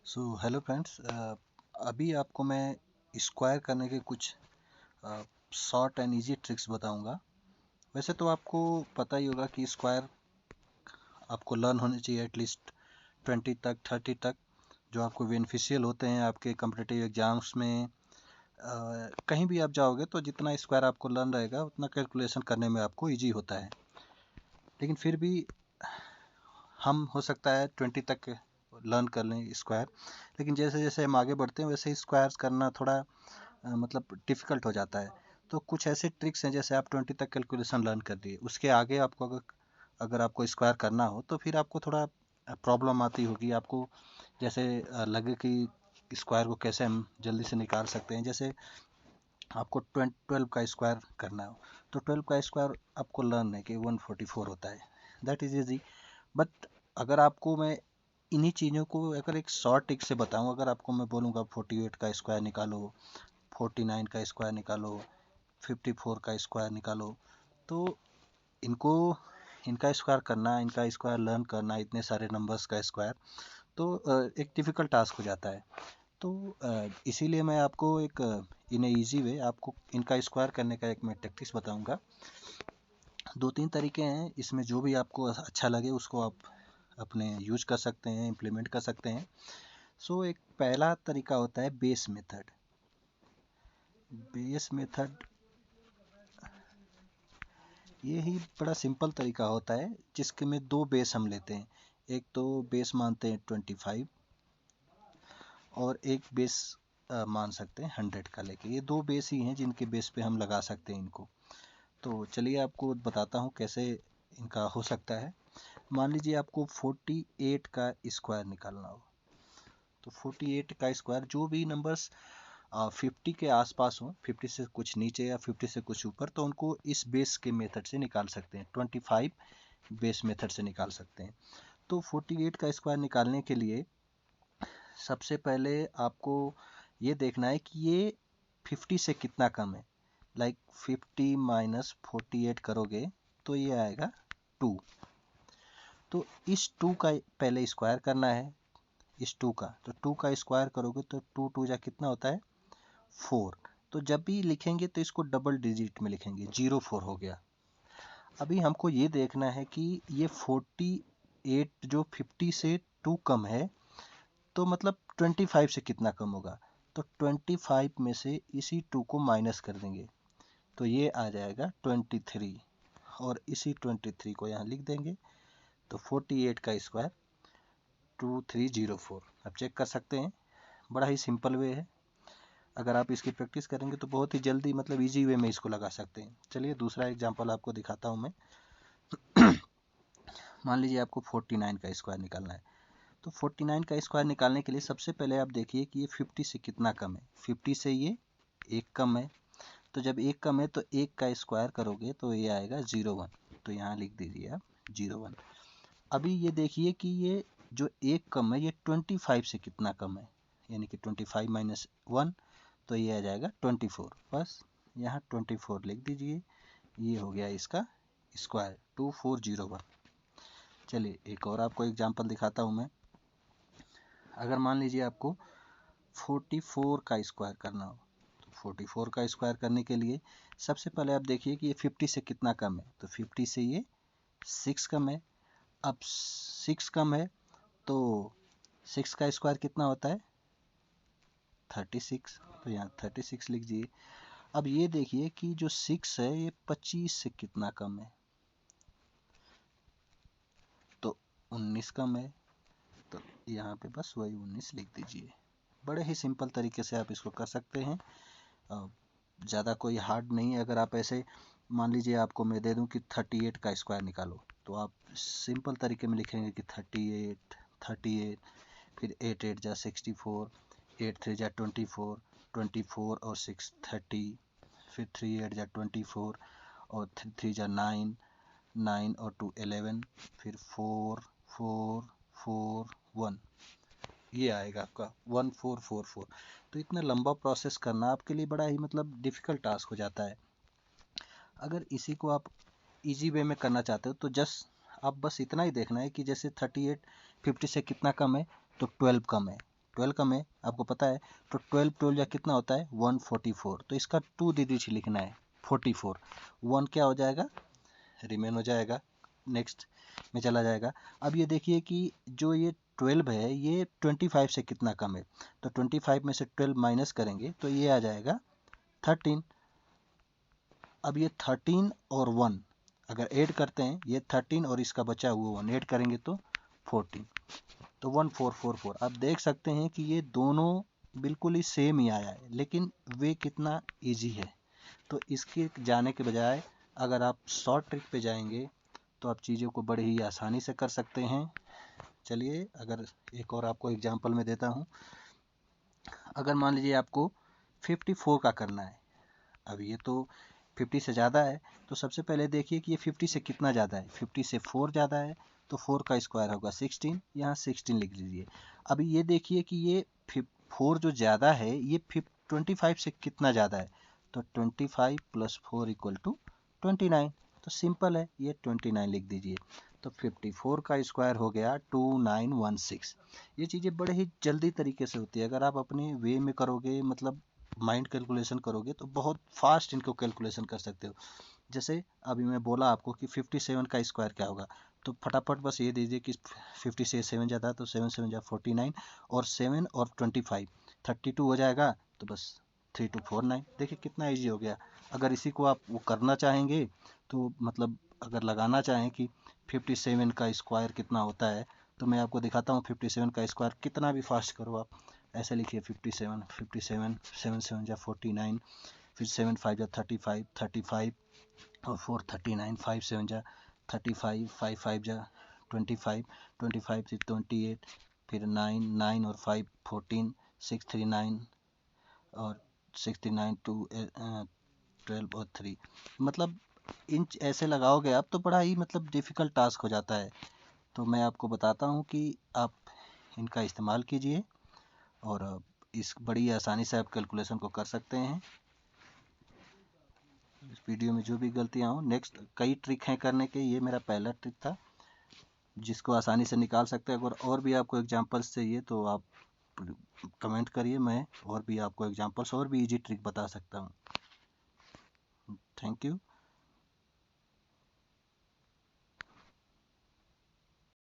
Hello friends, अभी आपको मैं स्क्वायर करने के कुछ शॉर्ट एंड इजी ट्रिक्स बताऊंगा। वैसे तो आपको पता ही होगा कि स्क्वायर आपको लर्न होने चाहिए एटलीस्ट 20 तक 30 तक, जो आपको बेनिफिशियल होते हैं आपके कम्पिटिटिव एग्जाम्स में। कहीं भी आप जाओगे तो जितना स्क्वायर आपको लर्न रहेगा उतना कैलकुलेशन करने में आपको ईजी होता है। लेकिन फिर भी हम हो सकता है 20 तक लर्न कर लें स्क्वायर, लेकिन जैसे जैसे हम आगे बढ़ते हैं वैसे स्क्वायर्स करना थोड़ा मतलब डिफ़िकल्ट हो जाता है। तो कुछ ऐसे ट्रिक्स हैं, जैसे आप 20 तक कैलकुलेशन लर्न कर लिए, उसके आगे आपको अगर अगर आपको स्क्वायर करना हो तो फिर आपको थोड़ा प्रॉब्लम आती होगी। आपको जैसे लगे कि स्क्वायर को कैसे हम जल्दी से निकाल सकते हैं। जैसे आपको 12 का स्क्वायर करना हो तो 12 का स्क्वायर आपको लर्न है कि 144 होता है, दैट इज़ ईजी। बट अगर आपको मैं इन्हीं चीज़ों को अगर एक शॉर्ट ट्रिक से बताऊं, अगर आपको मैं बोलूँगा 48 का स्क्वायर निकालो, 49 का स्क्वायर निकालो, 54 का स्क्वायर निकालो, तो इनको इनका स्क्वायर करना, इनका स्क्वायर लर्न करना, इतने सारे नंबर्स का स्क्वायर, तो एक डिफ़िकल्ट टास्क हो जाता है। तो इसीलिए मैं आपको एक इन ईजी वे आपको इनका स्क्वायर करने का एक मैं टेक्टिक्स बताऊंगा। 2-3 तरीके हैं, इसमें जो भी आपको अच्छा लगे उसको आप अपने यूज कर सकते हैं, इम्प्लीमेंट कर सकते हैं। एक पहला तरीका होता है बेस मेथड। बेस मेथड ये ही बड़ा सिंपल तरीका होता है, जिसके में दो बेस हम लेते हैं। एक तो बेस मानते हैं 25 और एक बेस मान सकते हैं 100 का लेके। ये दो बेस ही हैं जिनके बेस पे हम लगा सकते हैं इनको। तो चलिए आपको बताता हूँ कैसे इनका हो सकता है। मान लीजिए आपको 48 का स्क्वायर निकालना हो, तो 48 का स्क्वायर जो भी नंबर्स 50 के आसपास हो, 50 से कुछ नीचे या 50 से कुछ ऊपर, तो उनको इस बेस के मेथड से निकाल सकते हैं। 25 बेस मेथड से निकाल सकते हैं। तो 48 का स्क्वायर निकालने के लिए सबसे पहले आपको ये देखना है कि ये 50 से कितना कम है। लाइक 50 माइनस 48 करोगे तो ये आएगा 2। तो इस 2 का पहले स्क्वायर करना है, इस 2 का। तो 2 का स्क्वायर करोगे तो 2 2 जा कितना होता है 4। तो जब भी लिखेंगे तो इसको डबल डिजिट में लिखेंगे, 04 हो गया। अभी हमको ये देखना है कि ये 48 जो 50 से 2 कम है, तो मतलब 25 से कितना कम होगा। तो 25 में से इसी 2 को माइनस कर देंगे, तो ये आ जाएगा 23, और इसी 23 को यहाँ लिख देंगे। तो 48 का स्क्वायर 2304। आप चेक कर सकते हैं, बड़ा ही सिंपल वे है। अगर आप इसकी प्रैक्टिस करेंगे तो बहुत ही जल्दी, मतलब इजी वे में इसको लगा सकते हैं। चलिए दूसरा एग्जांपल आपको दिखाता हूँ मैं। मान लीजिए आपको 49 का स्क्वायर निकालना है। तो 49 का स्क्वायर निकालने के लिए सबसे पहले आप देखिए कि ये 50 से कितना कम है। 50 से ये एक कम है, तो जब एक कम है तो एक का स्क्वायर करोगे तो ये आएगा 01। तो यहाँ लिख दीजिए आप 01। अभी ये देखिए कि ये जो एक कम है ये 25 से कितना कम है, यानी कि 25 माइनस 1, तो ये आ जाएगा 24। बस यहाँ 24 लिख दीजिए, ये हो गया इसका स्क्वायर 2401। चलिए एक और आपको एग्जांपल दिखाता हूँ मैं। अगर मान लीजिए आपको 44 का स्क्वायर करना हो, तो 44 का स्क्वायर करने के लिए सबसे पहले आप देखिए कि ये 50 से कितना कम है। तो 50 से ये 6 कम है। अब 6 कम है तो 6 का स्क्वायर कितना होता है 36। तो यहाँ 36 लिख दीजिए। अब ये देखिए कि जो 6 है ये 25 से कितना कम है, तो 19 कम है। तो यहाँ पे बस वही 19 लिख दीजिए। बड़े ही सिंपल तरीके से आप इसको कर सकते हैं, ज़्यादा कोई हार्ड नहीं है। अगर आप ऐसे मान लीजिए आपको मैं दे दूं कि 38 का स्क्वायर निकालो, तो आप सिंपल तरीके में लिखेंगे कि 38 38, फिर 8 8 जा 64, 8 3 जा 24, 24 और 6 30, फिर 3 8 जा 24 और 3 3 जा 9, 9 और 2 11, फिर 4 4 4 1, ये आएगा आपका 1444। तो इतना लंबा प्रोसेस करना आपके लिए बड़ा ही मतलब डिफ़िकल्ट टास्क हो जाता है। अगर इसी को आप इजी वे में करना चाहते हो तो जस्ट आप बस इतना ही देखना है कि जैसे 38 50 से कितना कम है, तो 12 कम है। 12 कम है आपको पता है, तो 12 12 या कितना होता है 144, तो इसका 2 डिजिट लिखना है 44, 1 क्या हो जाएगा रिमेन हो जाएगा, नेक्स्ट में चला जाएगा। अब ये देखिए कि जो ये 12 है ये 25 से कितना कम है, तो 25 में से 12 माइनस करेंगे तो ये आ जाएगा 13। अब ये 13 और 1 अगर ऐड करते हैं, ये 13 और इसका बचा हुआ 1 ऐड करेंगे तो 14, तो 1444। आप देख सकते हैं कि ये दोनों बिल्कुल ही सेम ही आया है, लेकिन वे कितना इजी है। तो इसके जाने के बजाय अगर आप शॉर्ट ट्रिक पे जाएंगे तो आप चीज़ों को बड़े ही आसानी से कर सकते हैं। चलिए अगर एक और आपको एग्जांपल में देता हूँ। अगर मान लीजिए आपको 54 का करना है, अब ये तो 50 से ज़्यादा है, तो सबसे पहले देखिए कि ये 50 से कितना ज़्यादा है। 50 से 4 ज़्यादा है, तो 4 का स्क्वायर होगा 16, यहाँ 16 लिख लीजिए। अभी ये देखिए कि ये 4 जो ज़्यादा है ये 25 से कितना ज़्यादा है, तो 25 + 4 = 29, तो सिंपल है, ये 29 लिख दीजिए। तो 54 का स्क्वायर हो गया 2916। ये चीज़ें बड़े ही जल्दी तरीके से होती है, अगर आप अपने वे में करोगे, मतलब माइंड कैलकुलेशन करोगे तो बहुत फास्ट इनको कैलकुलेशन कर सकते हो। जैसे अभी मैं बोला आपको कि 57 का स्क्वायर क्या होगा, तो फटाफट बस ये दीजिए कि 50 से 7 ज़्यादा, तो 7 7 जा 49, और 7 और 25 32 हो जाएगा, तो बस 3249। देखिए कितना इजी हो गया। अगर इसी को आप वो करना चाहेंगे तो मतलब अगर लगाना चाहें कि 57 का स्क्वायर कितना होता है, तो मैं आपको दिखाता हूँ 57 का स्क्वायर कितना भी फास्ट करो आप। ऐसे लिखिए 57 57, 7 7 जा 49, फिर 7 5 जा 35 35, और 4 39, 5 7 जा 35, 5 5 जा 25, 25 से 28, फिर 9 9 और 5 14, 6 3 9, और 69 2 12 और 3। मतलब इंच ऐसे लगाओगे आप तो बड़ा ही मतलब डिफ़िकल्ट टास्क हो जाता है। तो मैं आपको बताता हूँ कि आप इनका इस्तेमाल कीजिए और इस बड़ी आसानी से आप कैलकुलेशन को कर सकते हैं। इस वीडियो में जो भी गलतियाँ हो, नेक्स्ट कई ट्रिक हैं करने के, ये मेरा पहला ट्रिक था जिसको आसानी से निकाल सकते हैं। अगर और भी आपको एग्जांपल्स चाहिए तो आप कमेंट करिए, मैं और भी आपको एग्जांपल्स और भी इजी ट्रिक बता सकता हूँ। Thank you.